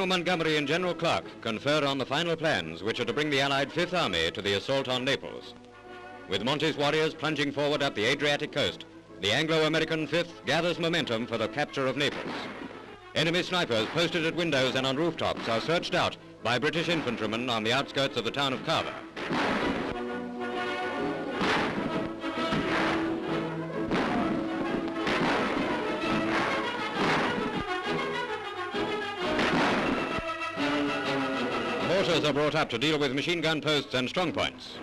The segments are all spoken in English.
General Montgomery and General Clark confer on the final plans which are to bring the Allied Fifth Army to the assault on Naples. With Monte's warriors plunging forward up the Adriatic coast, the Anglo-American Fifth gathers momentum for the capture of Naples. Enemy snipers posted at windows and on rooftops are searched out by British infantrymen on the outskirts of the town of Cava. Mortars are brought up to deal with machine gun posts and strong points.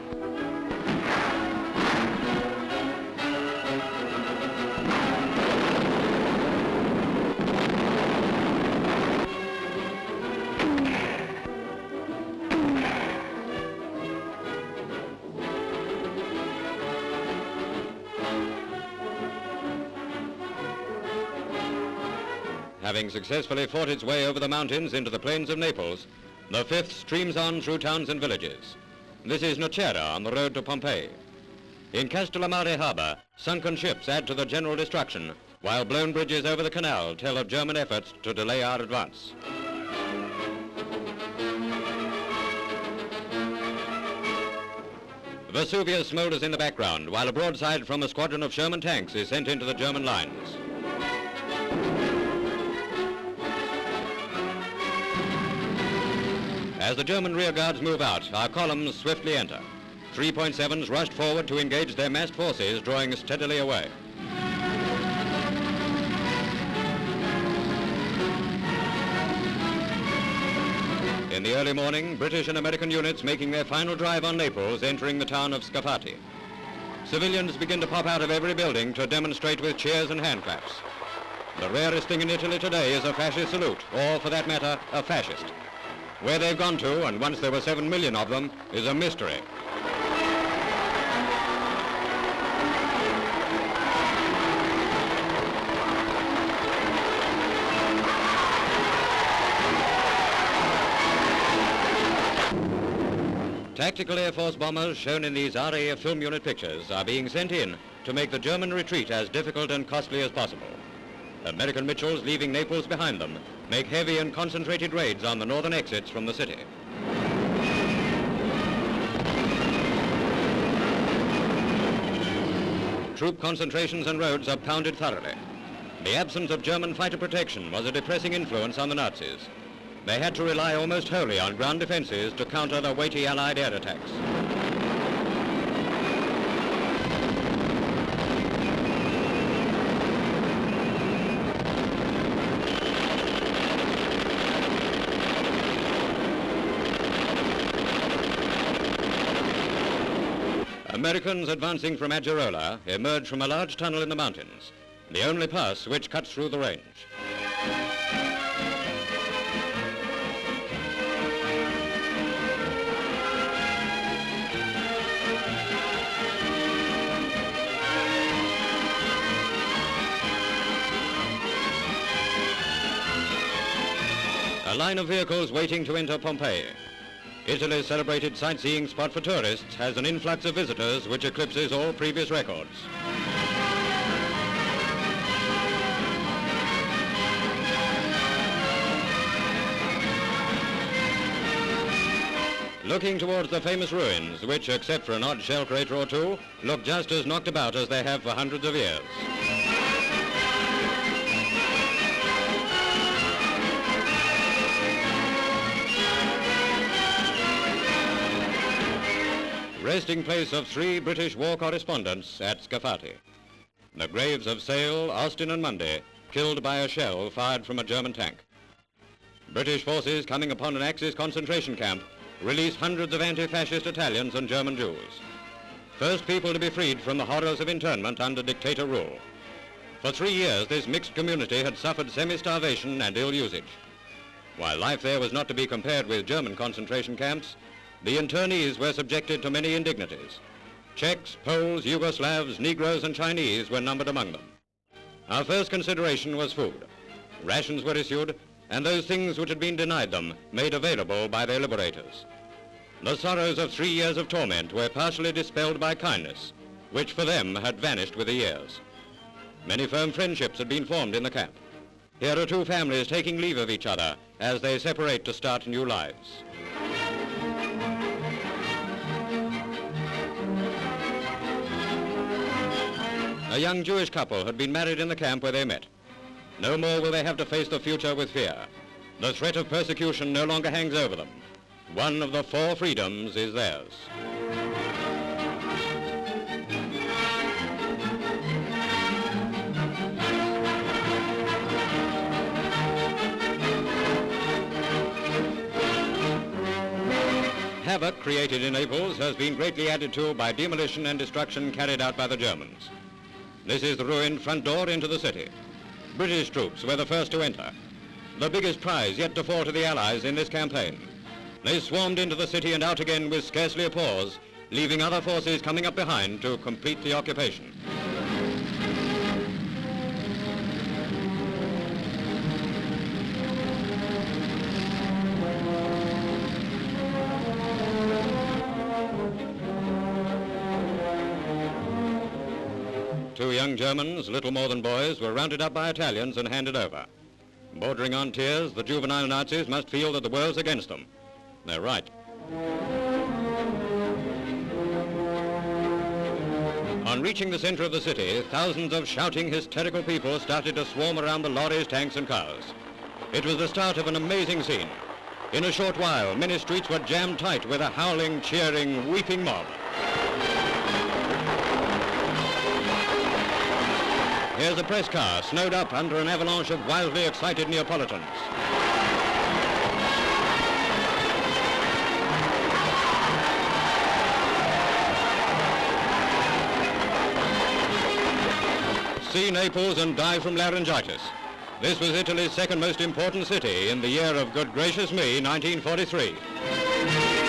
Having successfully fought its way over the mountains into the plains of Naples, the Fifth streams on through towns and villages. This is Nocera on the road to Pompeii. In Castellammare harbour, sunken ships add to the general destruction, while blown bridges over the canal tell of German efforts to delay our advance. Vesuvius smoulders in the background, while a broadside from a squadron of Sherman tanks is sent into the German lines. As the German rear guards move out, our columns swiftly enter. 3.7s rushed forward to engage their massed forces, drawing steadily away. In the early morning, British and American units making their final drive on Naples, entering the town of Scafati. Civilians begin to pop out of every building to demonstrate with cheers and hand claps. The rarest thing in Italy today is a fascist salute, or for that matter, a fascist. Where they've gone to, and once there were 7 million of them, is a mystery. Tactical Air Force bombers shown in these RAF film unit pictures are being sent in to make the German retreat as difficult and costly as possible. American Mitchells, leaving Naples behind them, make heavy and concentrated raids on the northern exits from the city. Troop concentrations and roads are pounded thoroughly. The absence of German fighter protection was a depressing influence on the Nazis. They had to rely almost wholly on ground defenses to counter the weighty Allied air attacks. Americans advancing from Adgerola emerge from a large tunnel in the mountains, the only pass which cuts through the range. A line of vehicles waiting to enter Pompeii. Italy's celebrated sightseeing spot for tourists has an influx of visitors which eclipses all previous records. Looking towards the famous ruins, which, except for an odd shell crater or two, look just as knocked about as they have for hundreds of years. Resting place of 3 British war correspondents at Scafati. The graves of Sale, Austin and Mundy, killed by a shell fired from a German tank. British forces coming upon an Axis concentration camp release hundreds of anti-fascist Italians and German Jews. First people to be freed from the horrors of internment under dictator rule. For 3 years, this mixed community had suffered semi-starvation and ill usage. While life there was not to be compared with German concentration camps, the internees were subjected to many indignities. Czechs, Poles, Yugoslavs, Negroes and Chinese were numbered among them. Our first consideration was food. Rations were issued, and those things which had been denied them made available by their liberators. The sorrows of 3 years of torment were partially dispelled by kindness, which for them had vanished with the years. Many firm friendships had been formed in the camp. Here are two families taking leave of each other as they separate to start new lives. A young Jewish couple had been married in the camp where they met. No more will they have to face the future with fear. The threat of persecution no longer hangs over them. One of the four freedoms is theirs. Havoc created in Naples has been greatly added to by demolition and destruction carried out by the Germans. This is the ruined front door into the city. British troops were the first to enter. The biggest prize yet to fall to the Allies in this campaign. They swarmed into the city and out again with scarcely a pause, leaving other forces coming up behind to complete the occupation. Two young Germans, little more than boys, were rounded up by Italians and handed over. Bordering on tears, the juvenile Nazis must feel that the world's against them. They're right. On reaching the center of the city, thousands of shouting, hysterical people started to swarm around the lorries, tanks, and cars. It was the start of an amazing scene. In a short while, many streets were jammed tight with a howling, cheering, weeping mob. Here's a press car snowed up under an avalanche of wildly excited Neapolitans. See Naples and die from laryngitis. This was Italy's second most important city in the year of, good gracious me, 1943.